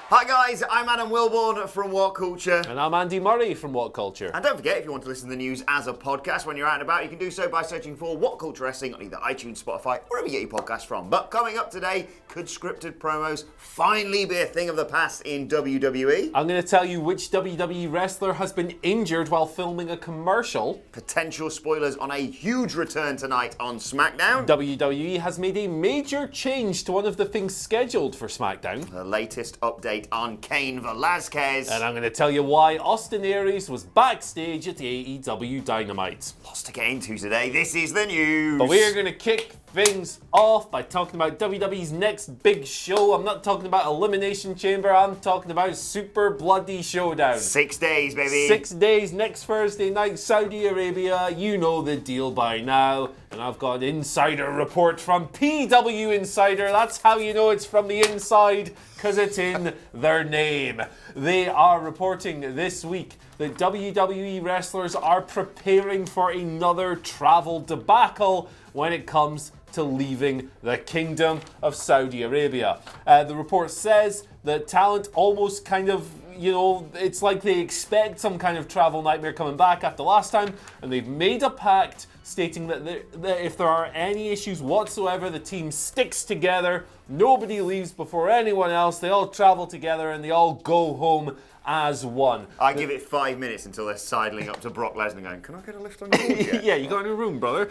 Hi guys, I'm Adam Wilborn from WhatCulture. And I'm Andy Murray from WhatCulture. And don't forget, if you want to listen to the news as a podcast when you're out and about, you can do so by searching for WhatCulture Wrestling on either iTunes, Spotify, wherever you get your podcasts from. But coming up today, could scripted promos finally be a thing of the past in WWE? I'm going to tell you which WWE wrestler has been injured while filming a commercial. Potential spoilers on a huge return tonight on SmackDown. WWE has made a major change to one of the things scheduled for SmackDown. The latest update on Cain Velasquez. And I'm going to tell you why Austin Aries was backstage at AEW Dynamite. Lots to get into today. This is the news. But we're going to kick things off by talking about WWE's next big show. I'm not talking about Elimination Chamber. I'm talking about Super Bloody Showdown. 6 days, baby. 6 days, next Thursday night, Saudi Arabia. You know the deal by now. And I've got an insider report from PW Insider. That's how you know it's from the inside, because it's in their name. They are reporting this week that WWE wrestlers are preparing for another travel debacle when it comes to leaving the Kingdom of Saudi Arabia. The report says that talent almost kind of, it's like they expect some kind of travel nightmare coming back after last time, and they've made a pact stating that if there are any issues whatsoever, the team sticks together, nobody leaves before anyone else, they all travel together and they all go home as one. I give it 5 minutes until they're sidling up to Brock Lesnar going, can I get a lift on your board yet? Yeah, you got in a room, brother.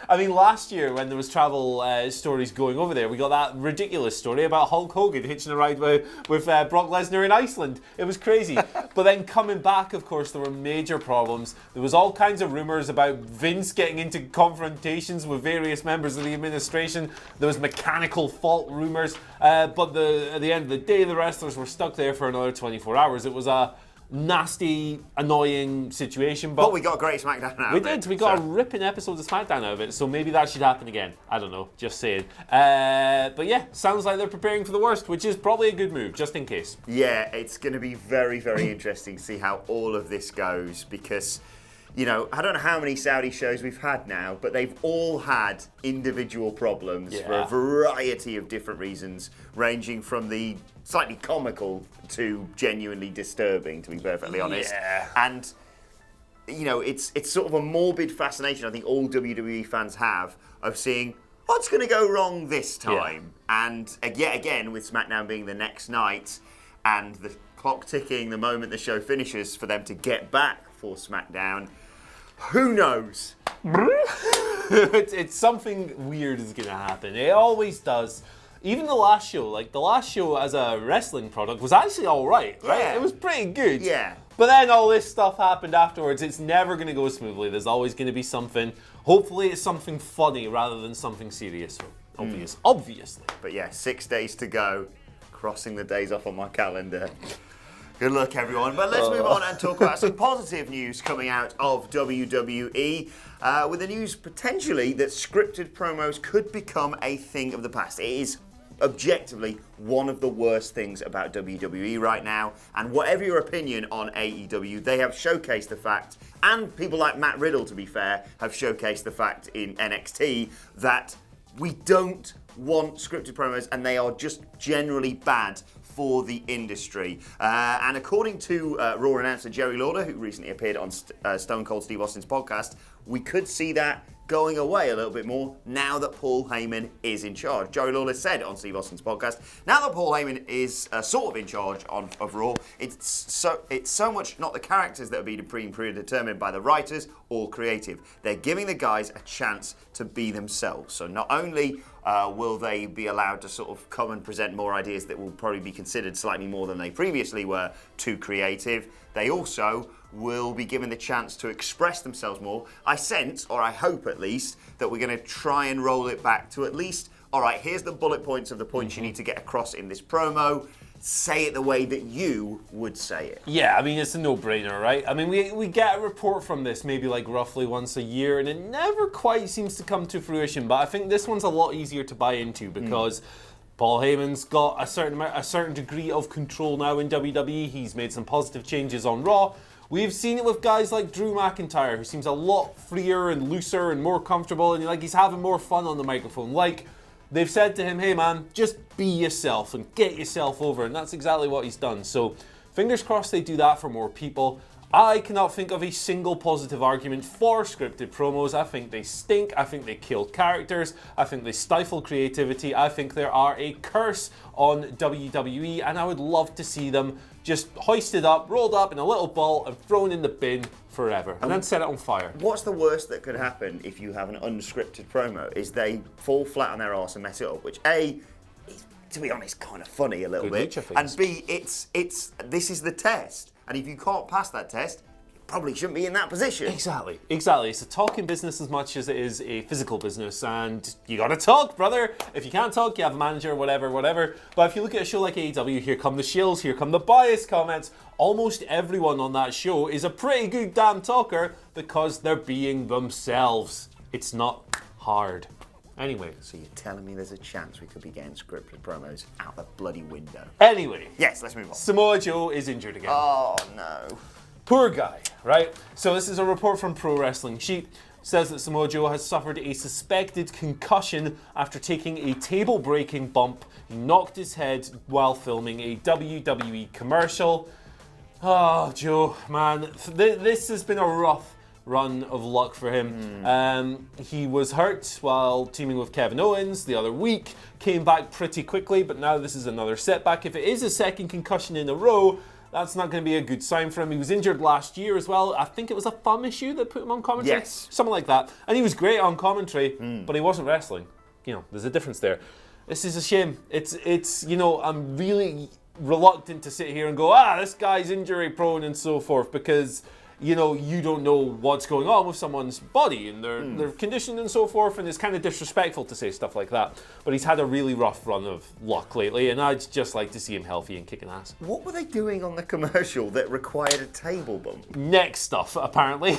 Last year when there was travel stories going over there, we got that ridiculous story about Hulk Hogan hitching a ride with Brock Lesnar in Iceland. It was crazy. But then coming back, of course, there were major problems. There was all kinds of rumors about Vince getting into confrontations with various members of the administration. There was mechanical fault rumors. But at the end of the day, the wrestlers were stuck there for another 24 hours. It was a nasty, annoying situation. But we got a great SmackDown out we of it. did. We got a ripping episode of SmackDown out of it. So maybe that should happen again. I don't know. Just saying. But yeah, sounds like they're preparing for the worst, which is probably a good move, just in case. Yeah, it's going to be very, very interesting to see how all of this goes because, I don't know how many Saudi shows we've had now, but they've all had individual problems for a variety of different reasons, ranging from the slightly comical to genuinely disturbing, to be perfectly honest. Yeah. And, it's sort of a morbid fascination I think all WWE fans have of seeing what's going to go wrong this time. Yeah. And yet again, with SmackDown being the next night and the clock ticking the moment the show finishes for them to get back for SmackDown, who knows? It's something weird is going to happen. It always does. Even the last show as a wrestling product was actually all right? Yeah. It was pretty good. Yeah. But then all this stuff happened afterwards. It's never going to go smoothly. There's always going to be something. Hopefully it's something funny rather than something serious. Obviously. But yeah, 6 days to go. Crossing the days off on my calendar. Good luck, everyone. But let's move on and talk about some positive news coming out of WWE. With the news potentially that scripted promos could become a thing of the past. It is objectively one of the worst things about WWE right now. And whatever your opinion on AEW, they have showcased the fact, and people like Matt Riddle, to be fair, have showcased the fact in NXT that we don't want scripted promos and they are just generally bad for the industry. And according to Raw announcer Jerry Lawler, who recently appeared on Stone Cold Steve Austin's podcast, we could see that going away a little bit more now that Paul Heyman is in charge. Jerry Lawler said on Steve Austin's podcast, now that Paul Heyman is sort of in charge of Raw, it's so much not the characters that are being predetermined by the writers or creative. They're giving the guys a chance to be themselves. So not only will they be allowed to sort of come and present more ideas that will probably be considered slightly more than they previously were too creative, they also will be given the chance to express themselves more. I sense, or I hope at least, that we're going to try and roll it back to at least, all right, here's the bullet points of the points you need to get across in this promo. Say it the way that you would say it. Yeah, I mean, it's a no-brainer, right? I mean, we get a report from this maybe like roughly once a year, and it never quite seems to come to fruition, but I think this one's a lot easier to buy into because Paul Heyman's got a certain degree of control now in WWE. He's made some positive changes on Raw. We've seen it with guys like Drew McIntyre, who seems a lot freer and looser and more comfortable, and he's having more fun on the microphone. Like they've said to him, hey man, just be yourself and get yourself over, and that's exactly what he's done. So fingers crossed they do that for more people. I cannot think of a single positive argument for scripted promos. I think they stink. I think they kill characters. I think they stifle creativity. I think there are a curse on WWE, and I would love to see them just hoisted up, rolled up in a little ball, and thrown in the bin forever, and then set it on fire. What's the worst that could happen if you have an unscripted promo? Is they fall flat on their arse and mess it up, which A, is, to be honest, kind of funny a little bit, and B, this is the test. And if you can't pass that test, you probably shouldn't be in that position. Exactly. It's a talking business as much as it is a physical business, and you gotta talk, brother. If you can't talk, you have a manager, whatever. But if you look at a show like AEW, here come the shills, here come the biased comments. Almost everyone on that show is a pretty good damn talker because they're being themselves. It's not hard. Anyway. So you're telling me there's a chance we could be getting scripted promos out the bloody window? Anyway. Yes, let's move on. Samoa Joe is injured again. Oh, no. Poor guy, right? So this is a report from Pro Wrestling Sheet. Says that Samoa Joe has suffered a suspected concussion after taking a table-breaking bump. He knocked his head while filming a WWE commercial. Oh, Joe, man. This has been a rough run of luck for him. He was hurt while teaming with Kevin Owens the other week, came back pretty quickly, but now this is another setback. If it is a second concussion in a row, that's not going to be a good sign for him. He was injured last year as well. I think it was a thumb issue that put him on commentary. Yes. Something like that. And he was great on commentary, but he wasn't wrestling. You know, there's a difference there. This is a shame. It's you know, I'm really reluctant to sit here and go, this guy's injury prone and so forth, because you know, you don't know what's going on with someone's body and their condition and so forth, and it's kind of disrespectful to say stuff like that. But he's had a really rough run of luck lately, and I'd just like to see him healthy and kicking ass. What were they doing on the commercial that required a table bump? Neck stuff, apparently.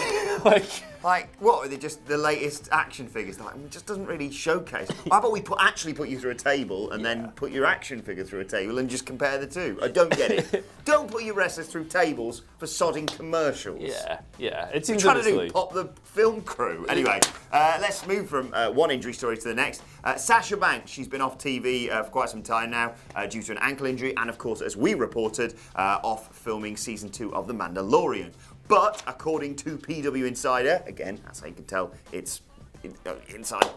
Like, what? Are they just the latest action figures? Like, it just doesn't really showcase. How about we actually put you through a table and then put your action figure through a table and just compare the two? I don't get it. Don't put your wrestlers through tables for sodding commercials. Yeah. It seems trying to do pop the film crew. Anyway, let's move from one injury story to the next. Sasha Banks, she's been off TV for quite some time now due to an ankle injury, and of course, as we reported, off filming season 2 of The Mandalorian. But according to PW Insider, again, that's how you can tell it's inside.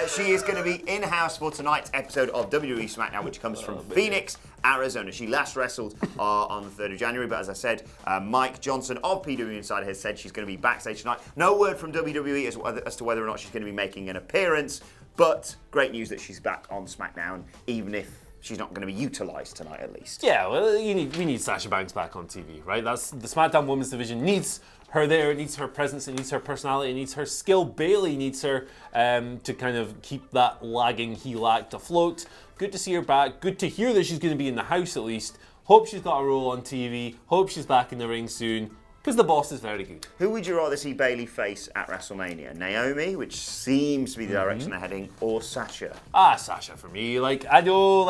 She is going to be in-house for tonight's episode of WWE SmackDown, which comes from Phoenix, Arizona. She last wrestled on the 3rd of January, but as I said, Mike Johnson of PW Insider has said she's going to be backstage tonight. No word from WWE as to whether or not she's going to be making an appearance, but great news that she's back on SmackDown, even if she's not going to be utilised tonight, at least. Yeah, well, we need Sasha Banks back on TV, right? That's the SmackDown Women's Division needs her there. It needs her presence. It needs her personality. It needs her skill. Bayley needs her to kind of keep that lagging heel act afloat. Good to see her back. Good to hear that she's going to be in the house at least. Hope she's got a role on TV. Hope she's back in the ring soon, because the boss is very good. Who would you rather see Bayley face at WrestleMania? Naomi, which seems to be the direction they're heading, or Sasha? Sasha for me. I know,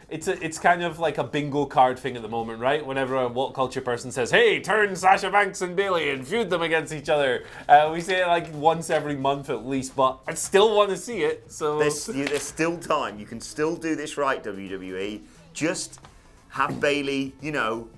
it's kind of like a bingo card thing at the moment, right? Whenever a WhatCulture person says, hey, turn Sasha Banks and Bayley and feud them against each other. We say it once every month at least, but I still want to see it. So there's still time. You can still do this right, WWE. Just have Bayley,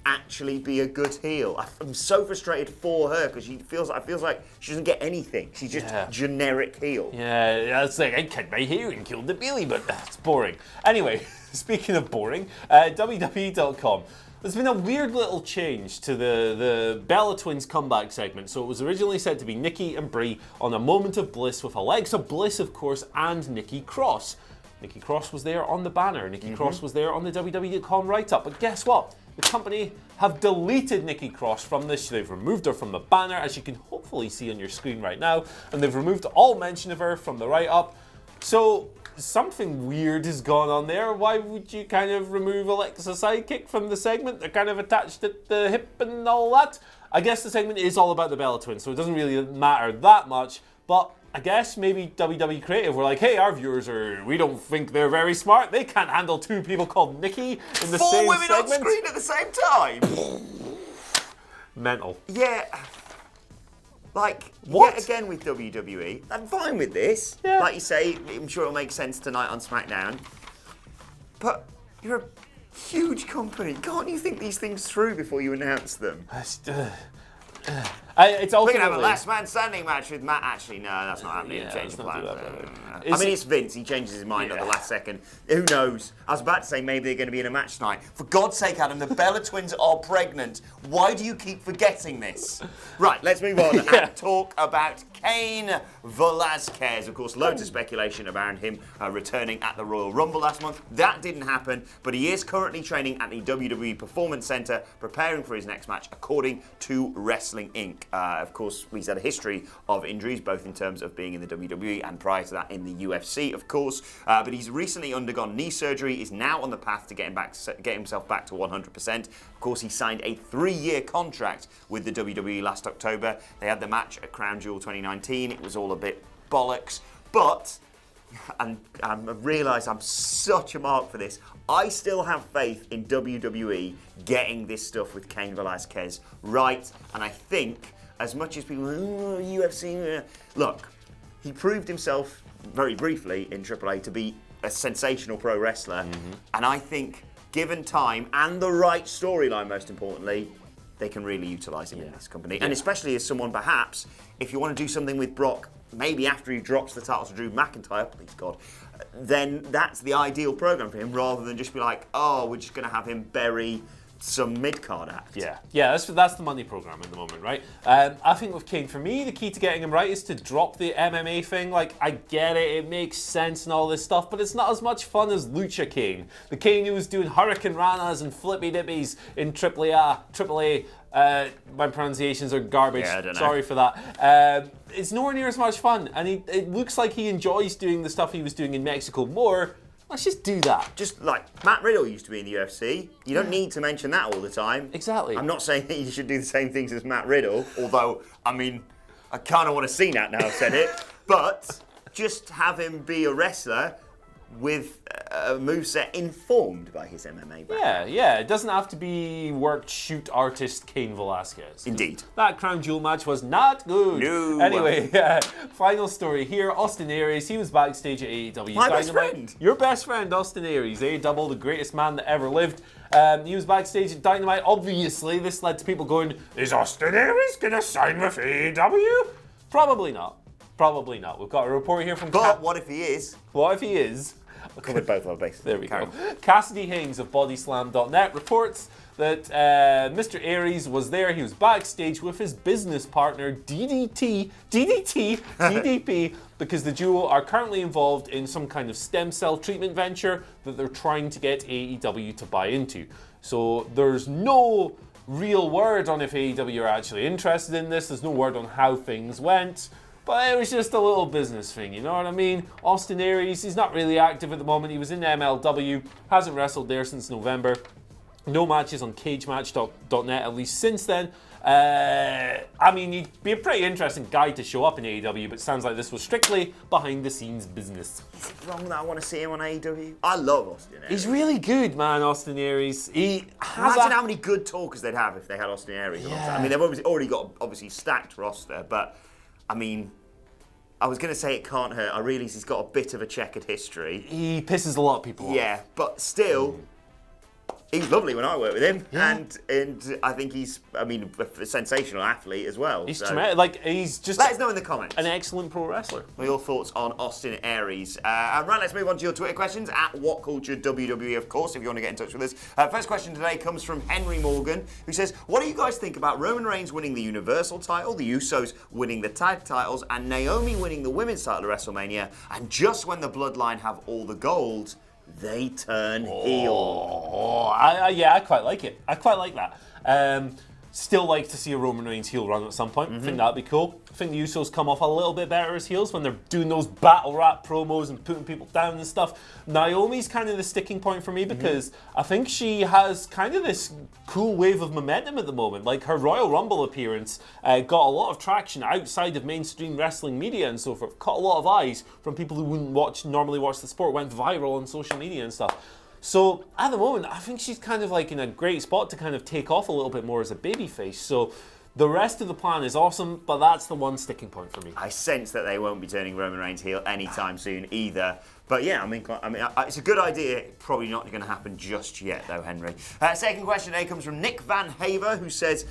actually be a good heel. I'm so frustrated for her because I feels like she doesn't get anything. She's just generic heel. Yeah, it's like I cut my hair and killed the Bayley, but that's boring. Anyway, speaking of boring, WWE.com. There's been a weird little change to the Bella Twins comeback segment. So it was originally said to be Nikki and Brie on a moment of bliss with Alexa Bliss, of course, and Nikki Cross. Nikki Cross was there on the banner. Nikki Cross was there on the WWE.com write-up. But guess what? The company have deleted Nikki Cross from this. They've removed her from the banner, as you can hopefully see on your screen right now. And they've removed all mention of her from the write-up. So something weird has gone on there. Why would you kind of remove Alexa's sidekick from the segment? They're kind of attached at the hip and all that. I guess the segment is all about the Bella Twins, so it doesn't really matter that much. But I guess maybe WWE Creative were like, hey, our viewers we don't think they're very smart. They can't handle two people called Nikki in the same segment. 4 women on screen at the same time? Mental. Yeah. Like, What? yet again with WWE, I'm fine with this. Yeah. Like you say, I'm sure it'll make sense tonight on SmackDown. But you're a huge company. Can't you think these things through before you announce them? It's We're going to have a ultimately. last man standing match with Matt. Actually, no, that's not happening. Yeah, Change the let's plan. not do that, I mean, it's Vince. He changes his mind at the last second. Who knows? I was about to say maybe they're going to be in a match tonight. For God's sake, Adam, the Bella twins are pregnant. Why do you keep forgetting this? Right, let's move on and talk about Cain Velasquez. Of course, loads of speculation around him returning at the Royal Rumble last month. That didn't happen, but he is currently training at the WWE Performance Center, preparing for his next match, according to Wrestling Inc. Of course, he's had a history of injuries, both in terms of being in the WWE and prior to that in the UFC, of course. But he's recently undergone knee surgery, is now on the path to get himself back to 100%. Of course, he signed a 3-year contract with the WWE last October. They had the match at Crown Jewel 2019. It was all a bit bollocks, but, and I realise I'm such a mark for this, I still have faith in WWE getting this stuff with Cain Velasquez right, and I think, as much as people, UFC, look, he proved himself very briefly in AAA to be a sensational pro wrestler, and I think, given time and the right storyline, most importantly, they can really utilise him in this company. And especially as someone, perhaps, if you want to do something with Brock, maybe after he drops the title to Drew McIntyre, please God, then that's the ideal programme for him, rather than just be like, oh, we're just going to have him bury some mid-card act. Yeah, that's the money program at the moment, right? I think with Cain, for me, the key to getting him right is to drop the MMA thing. Like, I get it, it makes sense and all this stuff, but it's not as much fun as Lucha Cain. The Cain who was doing Hurricane Ranas and Flippy Dippies in AAA. My pronunciations are garbage. Yeah, I don't know. Sorry for that. It's nowhere near as much fun, and it looks like he enjoys doing the stuff he was doing in Mexico more. Let's just do that. Just like Matt Riddle used to be in the UFC. You don't need to mention that all the time. Exactly. I'm not saying that you should do the same things as Matt Riddle, although, I mean, I kind of want to see that now I've said it. But just have him be a wrestler with a moveset informed by his MMA background. Yeah. It doesn't have to be worked shoot artist Cain Velasquez. Indeed. That Crown Jewel match was not good. No. Anyway, final story here. Austin Aries, he was backstage at AEW. My best friend. Your best friend, Austin Aries. AEW, the greatest man that ever lived. He was backstage at Dynamite. Obviously, this led to people going, is Austin Aries going to sign with AEW? Probably not. We've got a report here from... But what if he is? What if he is? Covered both our bases. There we go. Cassidy Haynes of BodySlam.net reports that Mr. Aries was there. He was backstage with his business partner DDP, because the duo are currently involved in some kind of stem cell treatment venture that they're trying to get AEW to buy into. So there's no real word on if AEW are actually interested in this. There's no word on how things went. But it was just a little business thing, you know what I mean? Austin Aries, he's not really active at the moment. He was in MLW, hasn't wrestled there since November. No matches on cagematch.net, at least since then. I mean, he'd be a pretty interesting guy to show up in AEW, but sounds like this was strictly behind-the-scenes business. Is it wrong that I want to see him on AEW? I love Austin Aries. He's really good, man, Austin Aries. He has Imagine how many good talkers they'd have if they had Austin Aries. Yeah. I mean, they've already got obviously stacked roster, but I mean, I was going to say it can't hurt. I realise he's got a bit of a checkered history. He pisses a lot of people off. Yeah, but still, he was lovely when I worked with him, and I think he's, I mean, a sensational athlete as well. He's so tremendous. Like, he's just let us know in the comments an excellent pro wrestler. what your thoughts on Austin Aries. And right, let's move on to your Twitter questions at WhatCulture WWE, of course, if you want to get in touch with us. First question today comes from Henry Morgan, who says, what do you guys think about Roman Reigns winning the Universal title, the Usos winning the tag titles, and Naomi winning the women's title at WrestleMania, and just when the Bloodline have all the gold, they turn heel? I quite like it. I quite like that. Still like to see a Roman Reigns heel run at some point. I think that'd be cool. I think the Usos come off a little bit better as heels when they're doing those battle rap promos and putting people down and stuff. Naomi's kind of the sticking point for me because I think she has kind of this cool wave of momentum at the moment. Like her Royal Rumble appearance got a lot of traction outside of mainstream wrestling media and so forth. Caught a lot of eyes from people who wouldn't normally watch the sport. Went viral on social media and stuff. So at the moment, I think she's kind of like in a great spot to kind of take off a little bit more as a babyface. So The rest of the plan is awesome, but that's the one sticking point for me. I sense that they won't be turning Roman Reigns heel anytime soon either. But yeah, I mean, it's a good idea. Probably not going to happen just yet, though, Henry. Second question today comes from Nick Van Haver, who says,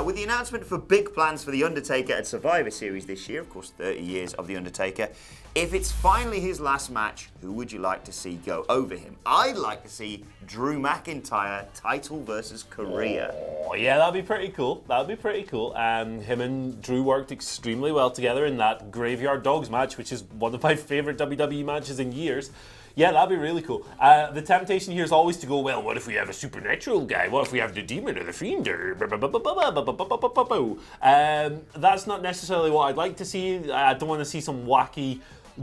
with the announcement for big plans for The Undertaker at Survivor Series this year, of course, 30 years of The Undertaker, if it's finally his last match, who would you like to see go over him? I'd like to see Drew McIntyre title versus career. Oh, yeah, that'd be pretty cool. Him and Drew worked extremely well together in that Graveyard Dogs match, which is one of my favourite WWE matches in years. Yeah, that'd be really cool. The temptation here is always to go, well, what if we have a supernatural guy? What if we have the demon or the fiend? That's not necessarily what I'd like to see. I don't want to see some wacky,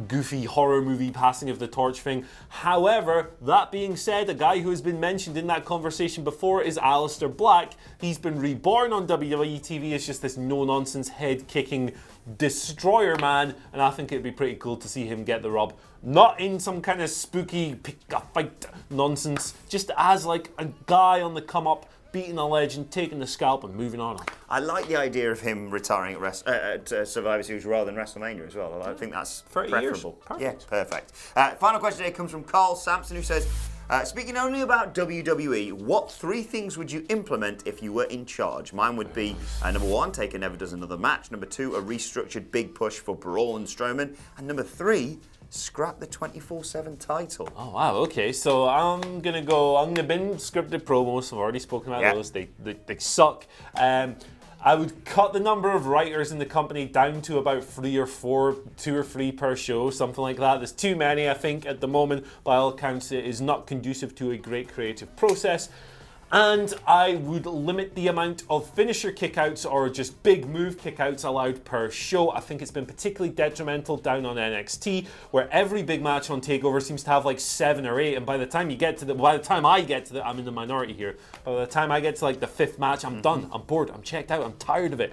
goofy horror movie passing of the torch thing. However, that being said, a guy who has been mentioned in that conversation before is Aleister Black. He's been reborn on WWE TV as just this no-nonsense, head-kicking destroyer man, and I think it'd be pretty cool to see him get the rub. Not in some kind of spooky pick-a-fight nonsense, just as like a guy on the come-up, beating a legend, taking the scalp and moving on. I like the idea of him retiring at Survivor Series rather than WrestleMania as well. I think that's preferable. Yeah, perfect. Final question today comes from Carl Sampson, who says, speaking only about WWE, what 3 things would you implement if you were in charge? Mine would be, number 1, Taker never does another match. Number 2, a restructured big push for Braun and Strowman. And number 3, scrap the 24/7 title. Oh wow, okay, so I'm gonna bin scripted promos. I've already spoken about those. They suck. I would cut the number of writers in the company down to about 3 or 4, 2 or 3 per show, something like that. There's too many, I think, at the moment. By all accounts, it is not conducive to a great creative process. And I would limit the amount of finisher kickouts or just big move kickouts allowed per show. I think it's been particularly detrimental down on NXT, where every big match on TakeOver seems to have like 7 or 8. And by the time I get to the, I'm in the minority here. By the time I get to like the 5th match, I'm done. I'm bored. I'm checked out. I'm tired of it.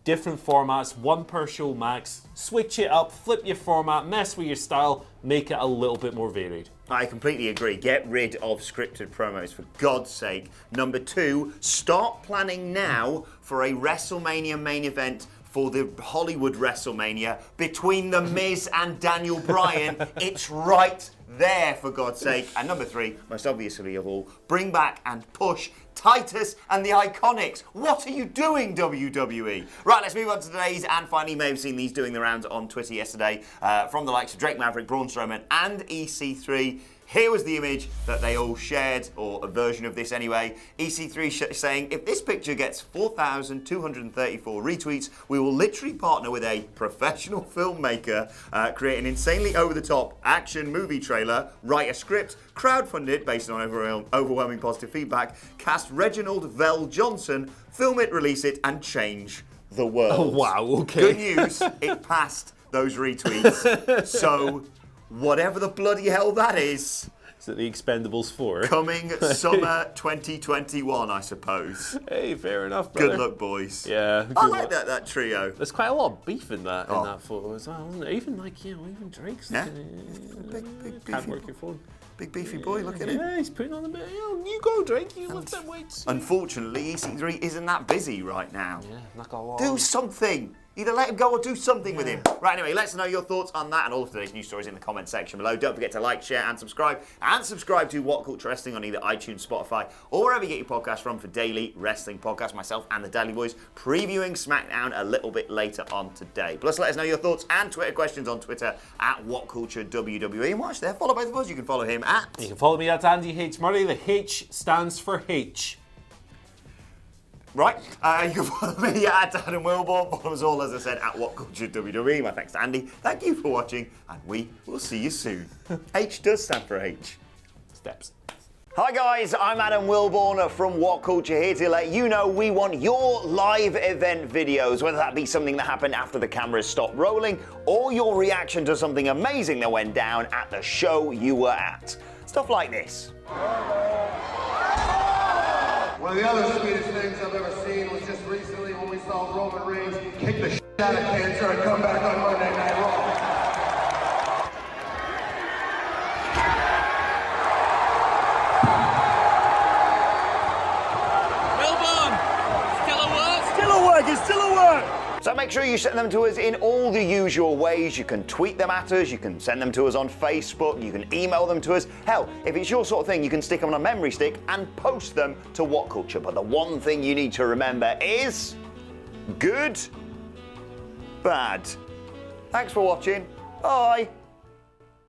Different formats, 1 per show max. Switch it up, flip your format, mess with your style, make it a little bit more varied. I completely agree. Get rid of scripted promos, for God's sake. Number 2, start planning now for a WrestleMania main event for the Hollywood WrestleMania between The Miz and Daniel Bryan. It's right there, for God's sake. And number 3, most obviously of all, bring back and push Titus and the Iconics. What are you doing, WWE? Right, let's move on to today's, and finally, you may have seen these doing the rounds on Twitter yesterday from the likes of Drake Maverick, Braun Strowman, and EC3. Here was the image that they all shared, or a version of this anyway. EC3 saying, if this picture gets 4,234 retweets, we will literally partner with a professional filmmaker, create an insanely over-the-top action movie trailer, write a script, crowdfund it based on overwhelming positive feedback, cast Reginald Vell Johnson, film it, release it, and change the world. Oh, wow, okay. Good news, it passed those retweets. So, whatever the bloody hell that is. Is it the Expendables 4? Coming summer 2021, I suppose. Hey, fair enough, brother. Good luck, boys. Yeah. I like that trio. There's quite a lot of beef in that photo as well, isn't there? Even even Drake's. Yeah. Big can't work your phone. Big beefy boy, look at him. Yeah, he's putting on a bit. You go, Drake. You lift them weights. Unfortunately, EC3 isn't that busy right now. Yeah, not got a lot. Do something. Either let him go or do something with him. Right, anyway, let us know your thoughts on that and all of today's news stories in the comment section below. Don't forget to like, share, and subscribe. And subscribe to WhatCulture Wrestling on either iTunes, Spotify, or wherever you get your podcasts from for daily wrestling podcasts. Myself and the Daily Boys previewing SmackDown a little bit later on today. Plus, let us know your thoughts and Twitter questions on Twitter at WhatCultureWWE. And watch there, follow both of us. You can follow him at... You can follow me at Andy H. Murray. The H stands for H. Right, you can follow me at Adam Wilborn. Follow us all, as I said, at WhatCultureWWE. My thanks to Andy. Thank you for watching, and we will see you soon. H does stand for H. Steps. Hi guys, I'm Adam Wilborn from WhatCulture, here to let you know we want your live event videos, whether that be something that happened after the cameras stopped rolling, or your reaction to something amazing that went down at the show you were at. Stuff like this. One of the other sweetest things I've ever seen was just recently when we saw Roman Reigns kick the shit out of cancer and come back on Monday Night Raw. Still a work, it's make sure you send them to us in all the usual ways. You can tweet them at us, you can send them to us on Facebook, you can email them to us. Hell, if it's your sort of thing, you can stick them on a memory stick and post them to WhatCulture. But the one thing you need to remember is good, bad. Thanks for watching. Bye.